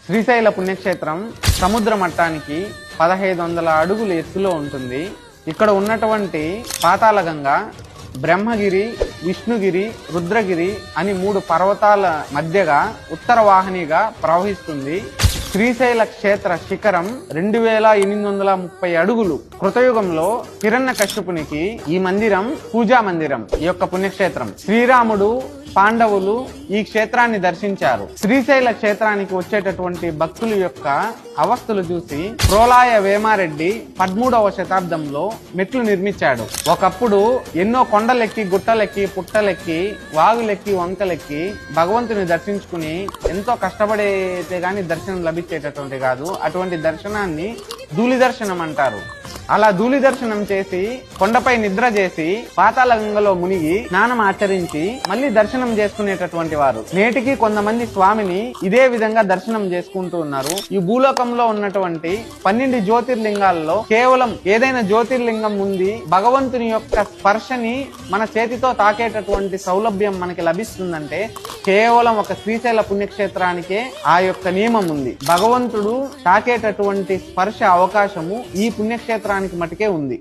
శ్రీశైల పుణ్యక్షేత్రం సముద్ర మట్టానికి 1500 అడుగుల ఎత్తులో ఉంటుంది. ఇక్కడ ఉన్నటువంటి పాతాళగంగ బ్రహ్మగిరి, విష్ణుగిరి, రుద్రగిరి అని 3 పర్వతాల మధ్యగా ఉత్తర వాహినిగా ప్రవహిస్తుంది. శ్రీశైల క్షేత్ర శిఖరం 2830 అడుగులు. కృతయుగంలో హిరణ్యకశ్యపునికి ఈ మందిరం పూజా మందిరం. ఈ యొక్క పుణ్యక్షేత్రం శ్రీరాముడు, పాండవులు ఈ క్షేత్రాన్ని దర్శించారు. శ్రీశైల క్షేత్రానికి వచ్చేటటువంటి భక్తుల యొక్క అవస్థలు చూసి ప్రోలాయ వేమారెడ్డి 13వ శతాబ్దంలో మెట్లు నిర్మించాడు. ఒకప్పుడు ఎన్నో కొండలెక్కి, గుట్టలెక్కి, పుట్టలెక్కి, వాగులెక్కి, వంకలెక్కి భగవంతుని దర్శించుకుని ఎంతో కష్టపడితే గాని దర్శనం లభించేటటువంటి కాదు. అటువంటి దర్శనాన్ని ధూళి దర్శనం అంటారు. అలా ధూళి దర్శనం చేసి కొండపై నిద్ర చేసి పాతాళగంగలో మునిగి స్నానం ఆచరించి మళ్ళీ దర్శనం చేసుకునేటటువంటి వారు నేటికి కొంతమంది స్వామిని ఇదే విధంగా దర్శనం చేసుకుంటూ ఉన్నారు. ఈ భూలోకంలో ఉన్నటువంటి 12 జ్యోతిర్లింగాల్లో కేవలం ఏదైనా జ్యోతిర్లింగం ఉంది, భగవంతుని యొక్క స్పర్శని మన చేతితో తాకేటటువంటి సౌలభ్యం మనకి లభిస్తుందంటే కేవలం ఒక శ్రీశైల పుణ్యక్షేత్రానికే ఆ యొక్క నియమం ఉంది. భగవంతుడు తాకేటటువంటి స్పర్శ అవకాశము ఈ పుణ్యక్షేత్రానికి మటుకే ఉంది.